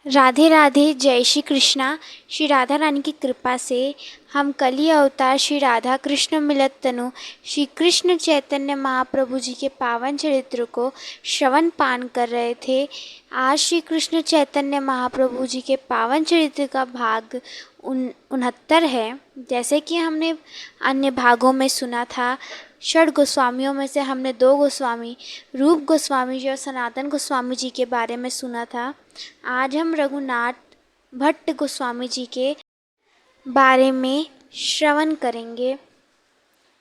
राधे राधे। जय श्री कृष्णा। श्री राधा रानी की कृपा से हम कली अवतार श्री राधा कृष्ण मिलत तनु श्री कृष्ण चैतन्य महाप्रभु जी के पावन चरित्र को श्रवण पान कर रहे थे। आज श्री कृष्ण चैतन्य महाप्रभु जी के पावन चरित्र का भाग 69 है। जैसे कि हमने अन्य भागों में सुना था, षड गोस्वामियों में से हमने 2 गोस्वामी रूप गोस्वामी जी और सनातन गोस्वामी जी के बारे में सुना था। आज हम रघुनाथ भट्ट गोस्वामी जी के बारे में श्रवण करेंगे।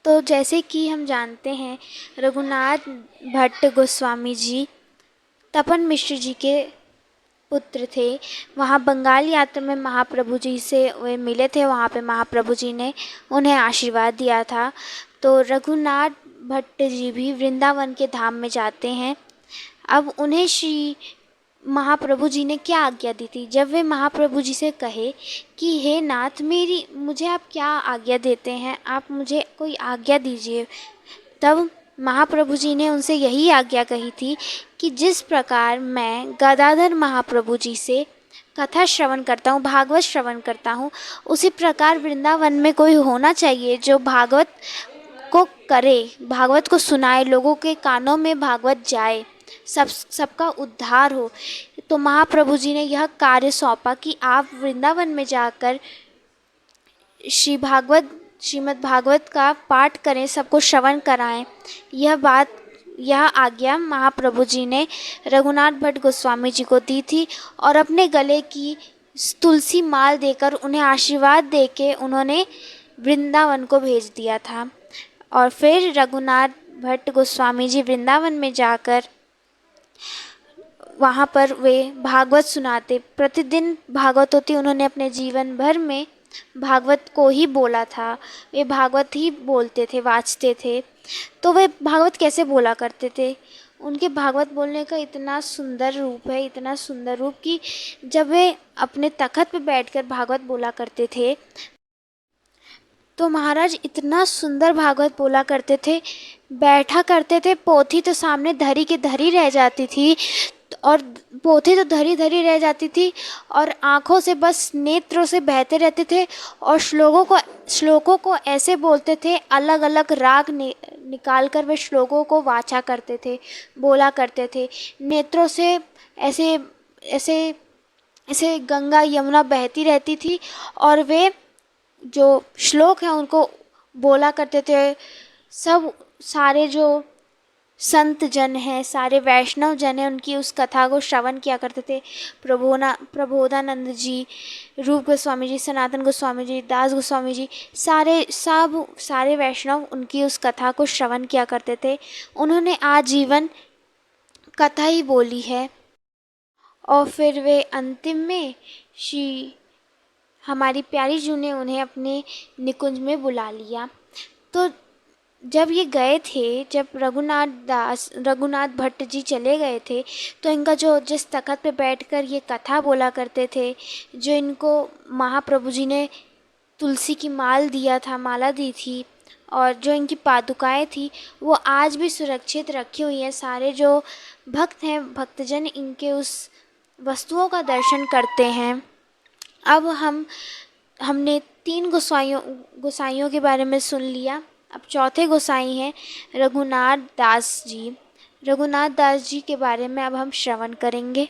तो जैसे कि हम जानते हैं, रघुनाथ भट्ट गोस्वामी जी तपन मिश्र जी के पुत्र थे। वहाँ बंगाल यात्रा में महाप्रभु जी से वे मिले थे। वहाँ पे महाप्रभु जी ने उन्हें आशीर्वाद दिया था। तो रघुनाथ भट्ट जी भी वृंदावन के धाम में जाते हैं। अब उन्हें श्री महाप्रभु जी ने क्या आज्ञा दी थी? जब वे महाप्रभु जी से कहे कि हे नाथ, मुझे आप क्या आज्ञा देते हैं, आप मुझे कोई आज्ञा दीजिए, तब महाप्रभु जी ने उनसे यही आज्ञा कही थी कि जिस प्रकार मैं गदाधर महाप्रभु जी से कथा श्रवण करता हूँ, भागवत श्रवण करता हूँ, उसी प्रकार वृंदावन में कोई होना चाहिए जो भागवत को करे, भागवत को सुनाए, लोगों के कानों में भागवत जाए, सबका उद्धार हो। तो महाप्रभु जी ने यह कार्य सौंपा कि आप वृंदावन में जाकर श्रीमद् भागवत का पाठ करें, सबको श्रवण कराएं। यह आज्ञा महाप्रभु जी ने रघुनाथ भट्ट गोस्वामी जी को दी थी और अपने गले की तुलसी माल देकर उन्हें आशीर्वाद देके उन्होंने वृंदावन को भेज दिया था। और फिर रघुनाथ भट्ट गोस्वामी जी वृंदावन में जाकर वहाँ पर वे भागवत सुनाते। प्रतिदिन भागवत होती। उन्होंने अपने जीवन भर में भागवत को ही बोला था। वे भागवत ही बोलते थे, वाचते थे। तो वे भागवत कैसे बोला करते थे? उनके भागवत बोलने का इतना सुंदर रूप है, इतना सुंदर रूप कि जब वे अपने तख़्त पे बैठकर भागवत बोला करते थे तो महाराज इतना सुंदर भागवत बोला करते थे, बैठा करते थे, पोथी तो सामने धरी की धरी रह जाती थी और पोथी तो धरी धरी रह जाती थी और आँखों से बस नेत्रों से बहते रहते थे और श्लोकों को ऐसे बोलते थे, अलग अलग राग निकाल कर वे श्लोकों को वाचा करते थे, बोला करते थे। नेत्रों से ऐसे ऐसे ऐसे गंगा यमुना बहती रहती थी और वे जो श्लोक हैं उनको बोला करते थे। सारे जो संत जन हैं, सारे वैष्णव जन हैं, उनकी उस कथा को श्रवण किया करते थे। प्रबोधानंद जी, रूप गोस्वामी जी, सनातन गोस्वामी जी, दास गोस्वामी जी, सारे वैष्णव उनकी उस कथा को श्रवण किया करते थे। उन्होंने आजीवन कथा ही बोली है। और फिर वे अंतिम में हमारी प्यारी जू ने उन्हें अपने निकुंज में बुला लिया। तो जब ये गए थे, जब रघुनाथ भट्ट जी चले गए थे, तो इनका जिस तख़्त पे बैठकर ये कथा बोला करते थे, जो इनको महाप्रभु जी ने तुलसी की माला दी थी और जो इनकी पादुकाएं थी, वो आज भी सुरक्षित रखी हुई हैं। सारे जो भक्त हैं, भक्तजन इनके उस वस्तुओं का दर्शन करते हैं। अब हमने 3 गोसाइयों के बारे में सुन लिया। अब चौथे गोसाई हैं रघुनाथ दास जी। रघुनाथ दास जी के बारे में अब हम श्रवण करेंगे।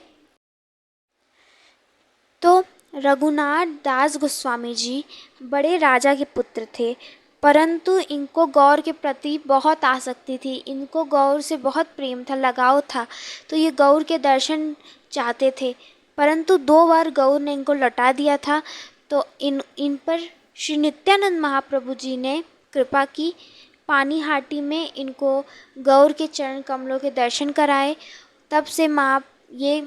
तो रघुनाथ दास गोस्वामी जी बड़े राजा के पुत्र थे, परंतु इनको गौर के प्रति बहुत आसक्ति थी। इनको गौर से बहुत प्रेम था, लगाव था। तो ये गौर के दर्शन चाहते थे, परंतु 2 बार गौर ने इनको लौटा दिया था। तो इन पर श्री नित्यानंद महाप्रभु जी ने कृपा की। पानीहाटी में इनको गौर के चरण कमलों के दर्शन कराए। तब से ये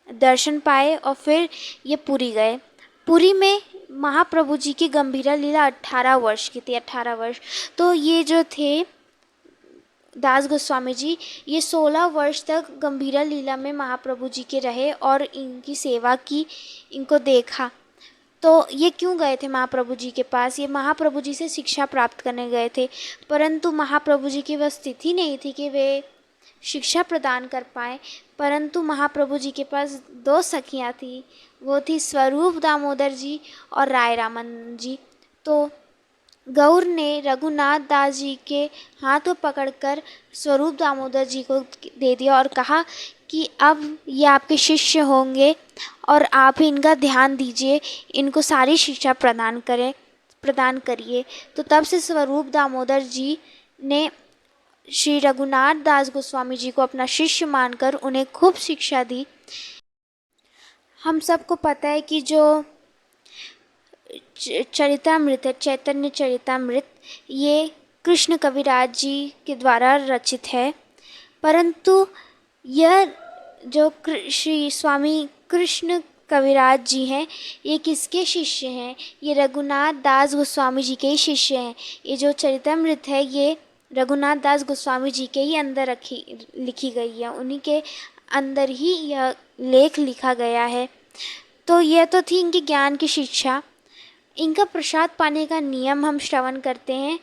दर्शन पाए और फिर ये पुरी गए। पुरी में महाप्रभु जी की गंभीरा लीला 18 वर्ष की थी, 18 वर्ष। तो ये जो थे दास गोस्वामी जी, ये 16 वर्ष तक गंभीरा लीला में महाप्रभु जी के रहे और इनकी सेवा की, इनको देखा। तो ये क्यों गए थे महाप्रभु जी के पास? ये महाप्रभु जी से शिक्षा प्राप्त करने गए थे, परंतु महाप्रभु जी की वह स्थिति नहीं थी कि वे शिक्षा प्रदान कर पाए। परंतु महाप्रभु जी के पास दो सखियाँ थी, वो थी स्वरूप दामोदर जी और राय रामन जी। तो गौर ने रघुनाथ दास जी के हाथों पकड़कर स्वरूप दामोदर जी को दे दिया और कहा कि अब ये आपके शिष्य होंगे और आप ही इनका ध्यान दीजिए, इनको सारी शिक्षा प्रदान करिए। तो तब से स्वरूप दामोदर जी ने श्री रघुनाथ दास गोस्वामी जी को अपना शिष्य मानकर उन्हें खूब शिक्षा दी। हम सबको पता है कि जो चरितामृत है, चैतन्य चरितामृत, ये कृष्ण कविराज जी के द्वारा रचित है। परंतु यह जो श्री स्वामी कृष्ण कविराज जी हैं, ये किसके शिष्य हैं? ये रघुनाथ दास गोस्वामी जी के ही शिष्य हैं। ये जो चरितामृत है, ये रघुनाथ दास गोस्वामी जी के ही अंदर लिखी गई है, उन्हीं के अंदर ही यह लेख लिखा गया है। तो यह तो थी इनकी ज्ञान की शिक्षा। इनका प्रसाद पाने का नियम हम श्रवण करते हैं।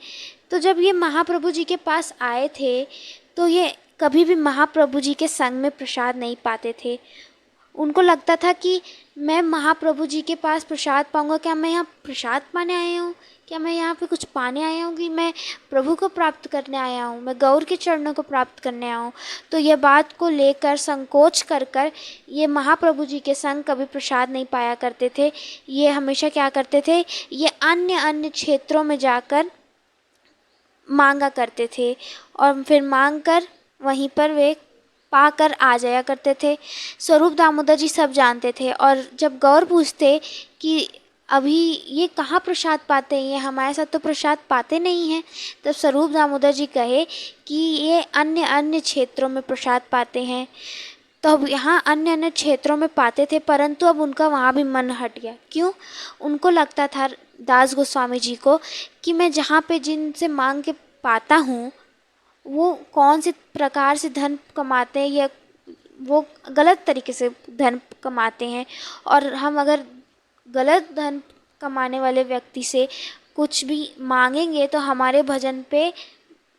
तो जब ये महाप्रभु जी के पास आए थे, तो ये कभी भी महाप्रभु जी के संग में प्रसाद नहीं पाते थे। उनको लगता था कि मैं महाप्रभु जी के पास प्रसाद पाऊंगा, क्या मैं यहाँ प्रसाद पाने आया हूँ? क्या मैं यहाँ पे कुछ पाने आया हूँ कि मैं प्रभु को प्राप्त करने आया हूँ, मैं गौर के चरणों को प्राप्त करने आया हूँ? तो यह बात को लेकर संकोच कर ये महाप्रभु जी के संग कभी प्रसाद नहीं पाया करते थे। ये हमेशा क्या करते थे, ये अन्य क्षेत्रों में जाकर मांगा करते थे और फिर मांग कर वहीं पर वे पाकर आ जाया करते थे। स्वरूप दामोदर जी सब जानते थे और जब गौर पूछते कि अभी ये कहाँ प्रसाद पाते हैं, ये हमारे साथ तो प्रसाद पाते नहीं हैं, तब स्वरूप दामोदर जी कहे कि ये अन्य क्षेत्रों में प्रसाद पाते हैं। तो अब यहाँ अन्य क्षेत्रों में पाते थे, परंतु अब उनका वहाँ भी मन हट गया। क्यों? उनको लगता था दास गोस्वामी जी को कि मैं जहाँ पे जिनसे मांग के पाता हूँ, वो कौन से प्रकार से धन कमाते हैं या वो गलत तरीके से धन कमाते हैं, और हम अगर गलत धन कमाने वाले व्यक्ति से कुछ भी मांगेंगे तो हमारे भजन पे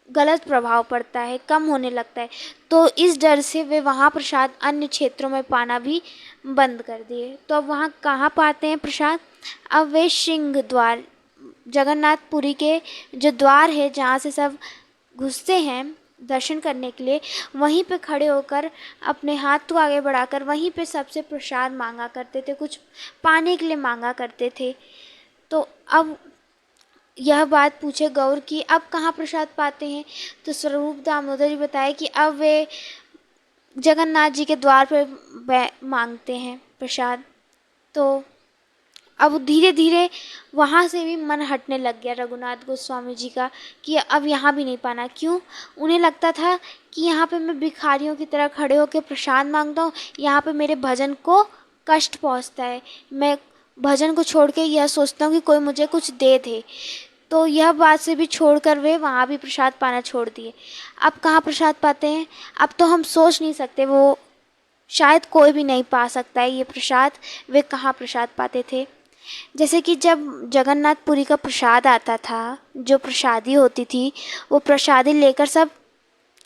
गलत प्रभाव पड़ता है, कम होने लगता है। तो इस डर से वे वहाँ प्रसाद अन्य क्षेत्रों में पाना भी बंद कर दिए। तो अब वहाँ कहाँ पाते हैं प्रसाद? अब वे सिंह द्वार, जगन्नाथपुरी के जो द्वार है जहाँ से सब घुसते हैं दर्शन करने के लिए, वहीं पे खड़े होकर अपने हाथ को आगे बढ़ाकर वहीं पे सबसे प्रसाद मांगा करते थे, कुछ पाने के लिए मांगा करते थे। तो अब यह बात पूछे गौर की अब कहाँ प्रसाद पाते हैं, तो स्वरूप दामोदर जी बताए कि अब वे जगन्नाथ जी के द्वार पर मांगते हैं प्रसाद। तो अब धीरे धीरे वहाँ से भी मन हटने लग गया रघुनाथ गोस्वामी जी का कि अब यहाँ भी नहीं पाना। क्यों? उन्हें लगता था कि यहाँ पे मैं भिखारियों की तरह खड़े होकर प्रसाद मांगता हूँ, यहाँ पे मेरे भजन को कष्ट पहुँचता है, मैं भजन को छोड़ के यह सोचता हूँ कि कोई मुझे कुछ दे दे। तो यह बात से भी छोड़कर वे वहाँ भी प्रसाद पाना छोड़ दिए। अब कहाँ प्रसाद पाते हैं? अब तो हम सोच नहीं सकते, वो शायद कोई भी नहीं पा सकता है ये प्रसाद। वे कहाँ प्रसाद पाते थे? जैसे कि जब जगन्नाथपुरी का प्रसाद आता था, जो प्रसादी होती थी, वो प्रसादी लेकर सब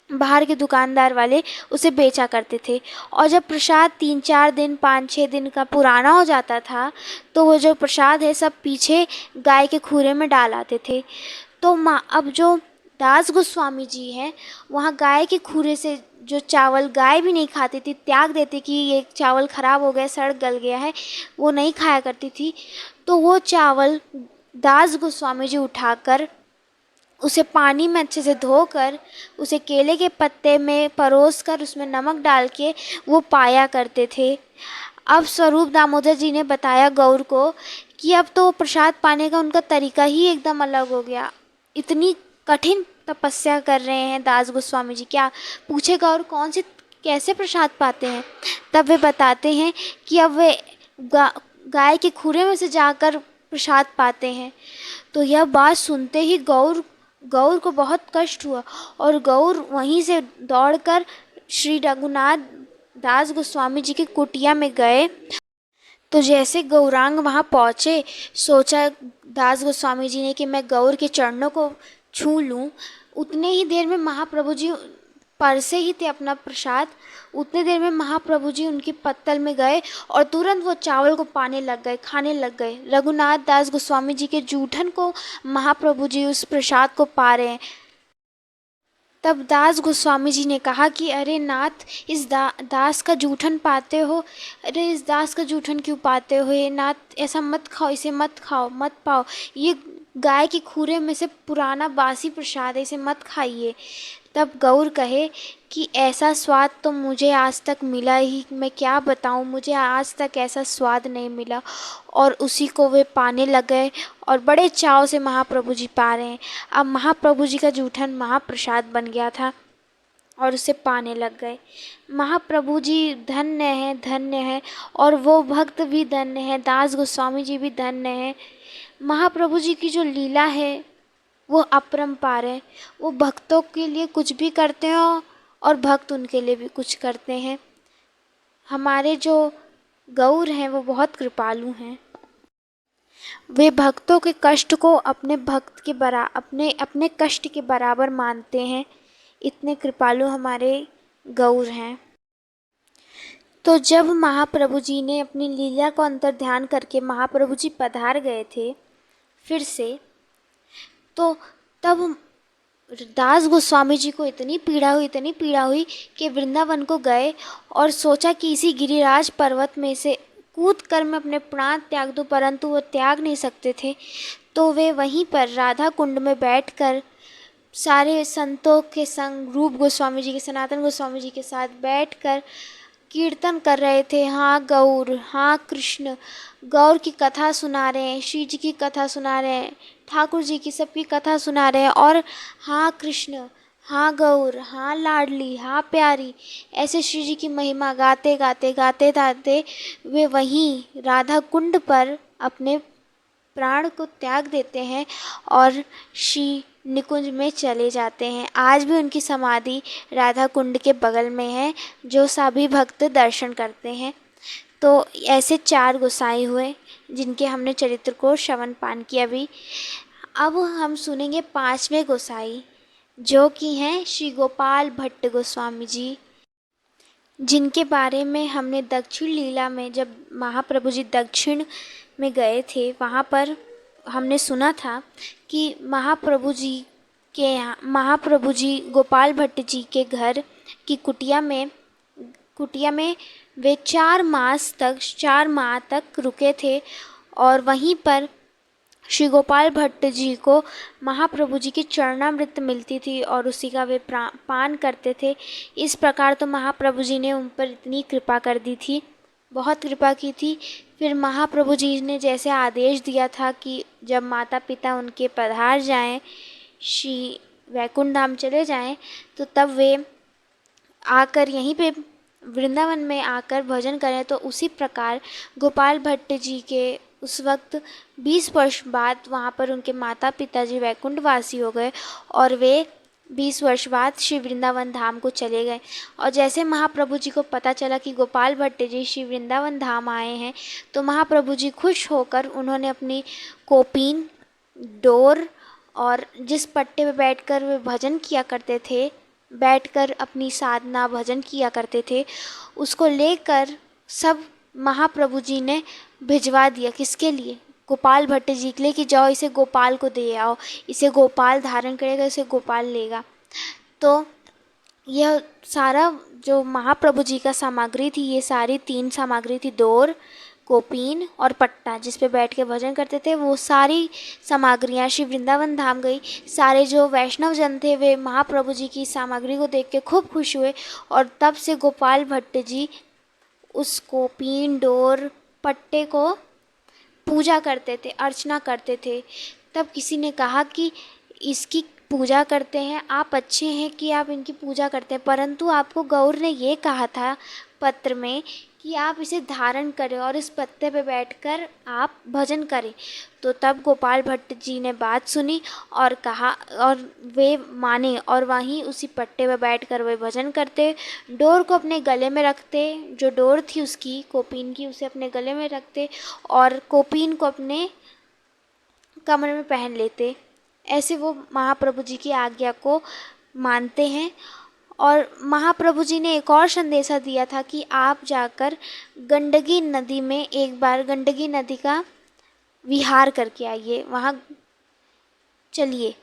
बाहर के दुकानदार वाले उसे बेचा करते थे, और जब प्रसाद 3-4 दिन 5-6 दिन का पुराना हो जाता था, तो वो जो प्रसाद है सब पीछे गाय के खूरे में डाल आते थे। तो अब जो दास गोस्वामी जी हैं, वहाँ गाय के खूरे से जो चावल गाय भी नहीं खाती थी, त्याग देती कि ये चावल ख़राब हो गया, सड़ गल गया है, वो नहीं खाया करती थी। तो वो चावल दास गोस्वामी जी उठाकर उसे पानी में अच्छे से धोकर उसे केले के पत्ते में परोसकर उसमें नमक डाल के वो पाया करते थे। अब स्वरूप दामोदर जी ने बताया गौर को कि अब तो प्रसाद पाने का उनका तरीका ही एकदम अलग हो गया, इतनी कठिन तपस्या कर रहे हैं दास गोस्वामी जी। क्या पूछे गौर कौन से कैसे प्रसाद पाते हैं? तब वे बताते हैं कि अब वे गाय के खूरे में से जाकर प्रसाद पाते हैं। तो यह बात सुनते ही गौर को बहुत कष्ट हुआ और गौर वहीं से दौड़कर श्री रघुनाथ दास गोस्वामी जी की कुटिया में गए। तो जैसे गौरांग वहाँ पहुँचे, सोचा दास गोस्वामी जी ने कि मैं गौर के चरणों को छू लूँ। उतने ही देर में महाप्रभु जी परसे ही थे अपना प्रसाद, उतने देर में महाप्रभु जी उनकी पत्तल में गए और तुरंत वो चावल को पाने लग गए, खाने लग गए। रघुनाथ दास गोस्वामी जी के जूठन को महाप्रभु जी उस प्रसाद को पा रहे हैं। तब दास गोस्वामी जी ने कहा कि अरे नाथ, इस दास का जूठन पाते हो, अरे इस दास का जूठन क्यों पाते हो हे नाथ, ऐसा मत खाओ, इसे मत खाओ, मत पाओ, ये गाय के खूरे में से पुराना बासी प्रसाद है, इसे मत खाइए। तब गौर कहे कि ऐसा स्वाद तो मुझे आज तक मिला ही, मैं क्या बताऊं, मुझे आज तक ऐसा स्वाद नहीं मिला। और उसी को वे पाने लग गए और बड़े चाव से महाप्रभु जी पा रहे हैं। अब महाप्रभु जी का जूठन महाप्रसाद बन गया था और उसे पाने लग गए। महाप्रभु जी धन्य हैं, धन्य हैं, और वो भक्त भी धन्य हैं, दास गोस्वामी जी भी धन्य हैं। महाप्रभु जी की जो लीला है वो अपरंपार है। वो भक्तों के लिए कुछ भी करते हैं और भक्त उनके लिए भी कुछ करते हैं। हमारे जो गौर हैं वो बहुत कृपालु हैं। वे भक्तों के कष्ट को अपने भक्त के अपने कष्ट के बराबर मानते हैं। इतने कृपालु हमारे गौर हैं। तो जब महाप्रभु जी ने अपनी लीला को अंतर ध्यान करके महाप्रभु जी पधार गए थे फिर से, तो तब दास गोस्वामी जी को इतनी पीड़ा हुई कि वृंदावन को गए और सोचा कि इसी गिरिराज पर्वत में से कूद कर मैं अपने प्राण त्याग दूं, परंतु वो त्याग नहीं सकते थे। तो वे वहीं पर राधा कुंड में बैठकर सारे संतों के संग, रूप गोस्वामी जी के, सनातन गोस्वामी जी के साथ बैठकर कीर्तन कर रहे थे। हाँ गौर, हाँ कृष्ण, गौर की कथा सुना रहे हैं, श्री जी की कथा सुना रहे हैं, ठाकुर जी की सबकी कथा सुना रहे हैं, और हाँ कृष्ण, हाँ गौर, हाँ लाडली, हाँ प्यारी, ऐसे श्री जी की महिमा गाते गाते गाते गाते वे वहीं राधा कुंड पर अपने प्राण को त्याग देते हैं और श्री निकुंज में चले जाते हैं। आज भी उनकी समाधि राधा कुंड के बगल में है, जो सभी भक्त दर्शन करते हैं। तो ऐसे 4 गोसाई हुए जिनके हमने चरित्र को श्रवण पान किया भी। अब हम सुनेंगे 5वें गोसाई, जो कि हैं श्री गोपाल भट्ट गोस्वामी जी, जिनके बारे में हमने दक्षिण लीला में, जब महाप्रभु जी दक्षिण में गए थे, वहाँ पर हमने सुना था कि महाप्रभु जी गोपाल भट्ट जी के घर की कुटिया में वे 4 माह तक रुके थे और वहीं पर श्री गोपाल भट्ट जी को महाप्रभु जी की चरणामृत मिलती थी और उसी का वे पान करते थे। इस प्रकार तो महाप्रभु जी ने उन पर इतनी कृपा कर दी थी, बहुत कृपा की थी। फिर महाप्रभु जी ने जैसे आदेश दिया था कि जब माता पिता उनके पधार जाएं, श्री वैकुंठ धाम चले जाएं, तो तब वे आकर यहीं पे वृंदावन में आकर भजन करें। तो उसी प्रकार गोपाल भट्ट जी के उस वक्त 20 वर्ष बाद वहाँ पर उनके माता पिता जी वैकुंठवासी हो गए और वे 20 वर्ष बाद श्री वृंदावन धाम को चले गए। और जैसे महाप्रभु जी को पता चला कि गोपाल भट्ट जी श्री वृंदावन धाम आए हैं, तो महाप्रभु जी खुश होकर उन्होंने अपनी कोपीन, डोर और जिस पट्टे पे बैठकर वे भजन किया करते थे, बैठकर अपनी साधना भजन किया करते थे, उसको लेकर सब महाप्रभु जी ने भिजवा दिया। किसके लिए? गोपाल भट्ट जी के लिए, कि जाओ इसे गोपाल को दे आओ, इसे गोपाल धारण करेगा, इसे गोपाल लेगा। तो यह सारा जो महाप्रभु जी का सामग्री थी, ये सारी 3 सामग्री थी, डोर, कोपीन और पट्टा, जिस पे बैठ के भजन करते थे, वो सारी सामग्रियाँ श्री वृंदावन धाम गई। सारे जो वैष्णव जन थे वे महाप्रभु जी की सामग्री को देख के खूब खुश हुए और तब से गोपाल भट्ट जी उस कोपीन, डोर, पट्टे को पूजा करते थे, अर्चना करते थे। तब किसी ने कहा कि इसकी पूजा करते हैं, आप अच्छे हैं कि आप इनकी पूजा करते हैं, परंतु आपको गौर ने ये कहा था पत्र में कि आप इसे धारण करें और इस पत्ते पे बैठकर आप भजन करें। तो तब गोपाल भट्ट जी ने बात सुनी और कहा, और वे माने और वहीं उसी पट्टे पे बैठकर वे भजन करते। डोर को अपने गले में रखते, जो डोर थी उसकी कोपीन की, उसे अपने गले में रखते और कोपीन को अपने कमर में पहन लेते। ऐसे वो महाप्रभु जी की आज्ञा को मानते हैं और महाप्रभु जी ने एक और संदेशा दिया था कि आप जाकर गंडकी नदी में एक बार गंडकी नदी का विहार करके आइए, वहाँ चलिए।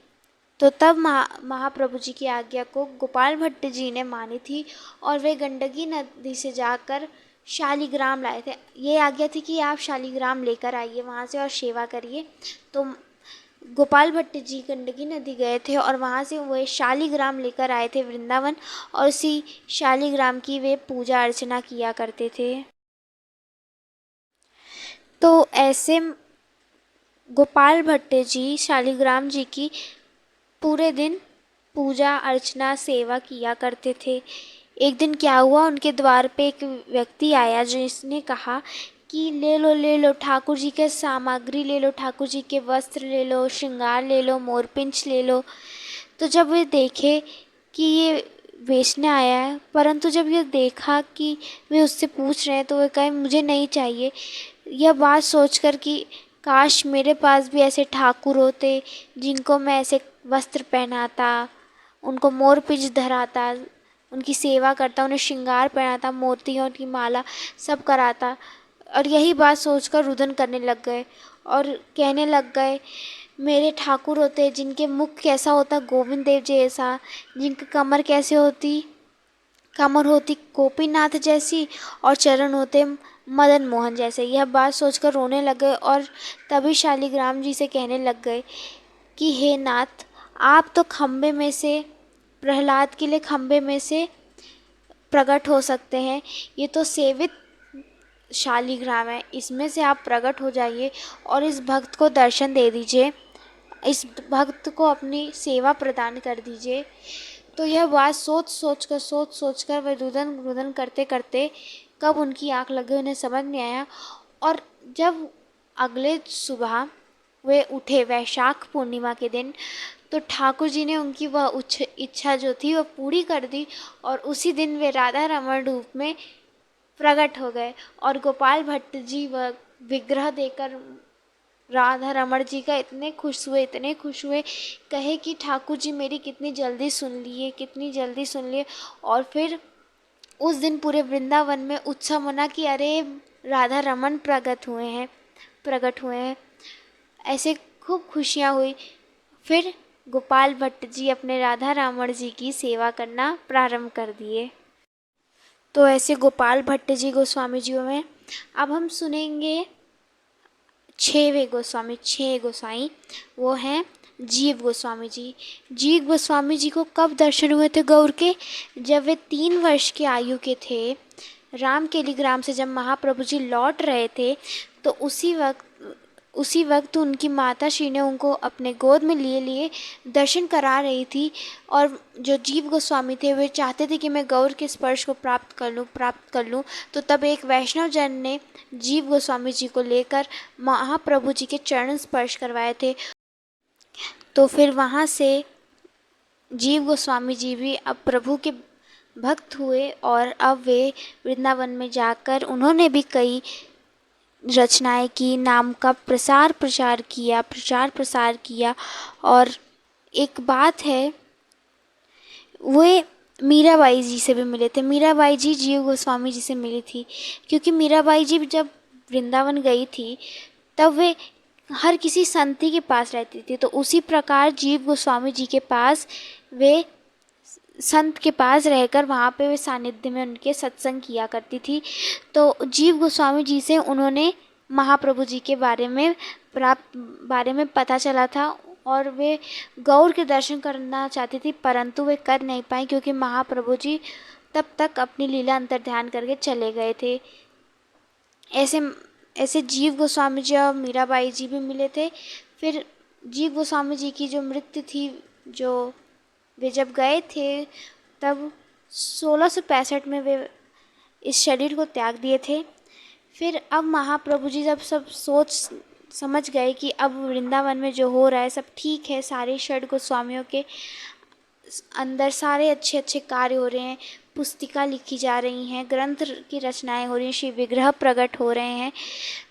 तो तब महाप्रभु जी की आज्ञा को गोपाल भट्ट जी ने मानी थी और वे गंडकी नदी से जाकर शालिग्राम लाए थे। ये आज्ञा थी कि आप शालिग्राम लेकर आइए वहाँ से और सेवा करिए। तो गोपाल भट्ट जी गंडकी नदी गए थे और वहाँ से वे शालिग्राम लेकर आए थे वृंदावन, और उसी शालिग्राम की वे पूजा अर्चना किया करते थे। तो ऐसे गोपाल भट्ट जी शालिग्राम जी की पूरे दिन पूजा अर्चना सेवा किया करते थे। एक दिन क्या हुआ, उनके द्वार पे एक व्यक्ति आया जिसने कहा कि ले लो ठाकुर जी के सामग्री ले लो, ठाकुर जी के वस्त्र ले लो, श्रृंगार ले लो, मोरपिंच ले लो। तो जब वे देखे कि ये बेचने आया है, परंतु जब ये देखा कि वे उससे पूछ रहे हैं तो वे कहे मुझे नहीं चाहिए। यह बात सोचकर कि काश मेरे पास भी ऐसे ठाकुर होते जिनको मैं ऐसे वस्त्र पहनाता, उनको मोरपिंच धराता, उनकी सेवा करता, उन्हें श्रृंगार पहनाता, मोतियों की माला सब कराता। और यही बात सोचकर रुदन करने लग गए और कहने लग गए मेरे ठाकुर होते जिनके मुख कैसा होता गोविंद देव जैसा, जिनकी कमर होती गोपीनाथ जैसी, और चरण होते मदन मोहन जैसे। यह बात सोचकर रोने लग गए और तभी शालिग्राम जी से कहने लग गए कि हे नाथ, आप तो खम्भे में से, प्रहलाद के लिए खम्भे में से प्रकट हो सकते हैं, ये तो सेवित शालिग्राम है, इसमें से आप प्रकट हो जाइए और इस भक्त को दर्शन दे दीजिए, इस भक्त को अपनी सेवा प्रदान कर दीजिए। तो यह बात सोच सोच कर वे रुदन करते करते कब उनकी आँख लग गई उन्हें समझ नहीं आया। और जब अगले सुबह वे उठे वैशाख पूर्णिमा के दिन, तो ठाकुर जी ने उनकी वह इच्छा जो थी वह पूरी कर दी और उसी दिन वे राधा रमण रूप में प्रकट हो गए। और गोपाल भट्ट जी वह विग्रह देकर राधा रमण जी का इतने खुश हुए, कहे कि ठाकुर जी मेरी कितनी जल्दी सुन लिए। और फिर उस दिन पूरे वृंदावन में उत्सव मना कि अरे राधा रमण प्रकट हुए हैं। ऐसे खूब खुशियाँ हुई। फिर गोपाल भट्ट जी अपने राधा रमण जी की सेवा करना प्रारंभ कर दिए। तो ऐसे गोपाल भट्ट जी गोस्वामी जी में अब हम सुनेंगे 6 गोसाई, वो हैं जीव गोस्वामी जी। जीव गोस्वामी जी को कब दर्शन हुए थे गौर के? जब वे 3 वर्ष के आयु के थे। रामकेलीग्राम से जब महाप्रभु जी लौट रहे थे तो उसी वक्त उनकी माता श्री ने उनको अपने गोद में लिए दर्शन करा रही थी। और जो जीव गोस्वामी थे वे चाहते थे कि मैं गौर के स्पर्श को प्राप्त कर लूँ। तो तब एक वैष्णव जन ने जीव गोस्वामी जी को लेकर महाप्रभु जी के चरण स्पर्श करवाए थे। तो फिर वहाँ से जीव गोस्वामी जी भी अब प्रभु के भक्त हुए और अब वे वृंदावन में जाकर उन्होंने भी कई रचनाएं की, नाम का प्रचार प्रसार किया। और एक बात है, वे मीराबाई जी से भी मिले थे। मीराबाई जी जीव गोस्वामी जी से मिली थी, क्योंकि मीराबाई जी जब वृंदावन गई थी तब वे हर किसी संती के पास रहती थी। तो उसी प्रकार जीव गोस्वामी जी के पास वे संत के पास रहकर वहाँ पे वे सानिध्य में उनके सत्संग किया करती थी। तो जीव गोस्वामी जी से उन्होंने महाप्रभु जी के बारे में पता चला था और वे गौर के दर्शन करना चाहती थी, परंतु वे कर नहीं पाई क्योंकि महाप्रभु जी तब तक अपनी लीला अंतर ध्यान करके चले गए थे। ऐसे जीव गोस्वामी जी और मीराबाई जी भी मिले थे। फिर जीव गोस्वामी जी की जो मृत्यु थी, जो वे जब गए थे तब 1665 में वे इस शरीर को त्याग दिए थे। फिर अब महाप्रभु जी जब सब सोच समझ गए कि अब वृंदावन में जो हो रहा है सब ठीक है, सारे षड गोस्वामियों के अंदर सारे अच्छे अच्छे कार्य हो रहे हैं, पुस्तिका लिखी जा रही हैं, ग्रंथ की रचनाएं हो रही हैं, श्री विग्रह प्रकट हो रहे हैं,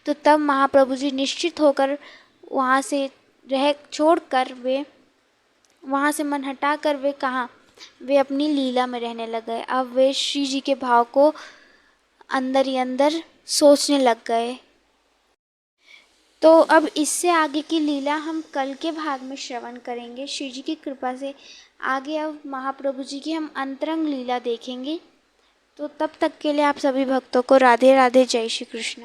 तो तब महाप्रभु जी निश्चित होकर वहाँ से छोड़कर वे वहाँ से मन हटाकर वे कहाँ वे अपनी लीला में रहने लग गए। अब वे श्री जी के भाव को अंदर ही अंदर सोचने लग गए। तो अब इससे आगे की लीला हम कल के भाग में श्रवण करेंगे। श्री जी की कृपा से आगे अब महाप्रभु जी की हम अंतरंग लीला देखेंगे। तो तब तक के लिए आप सभी भक्तों को राधे राधे, जय श्री कृष्ण।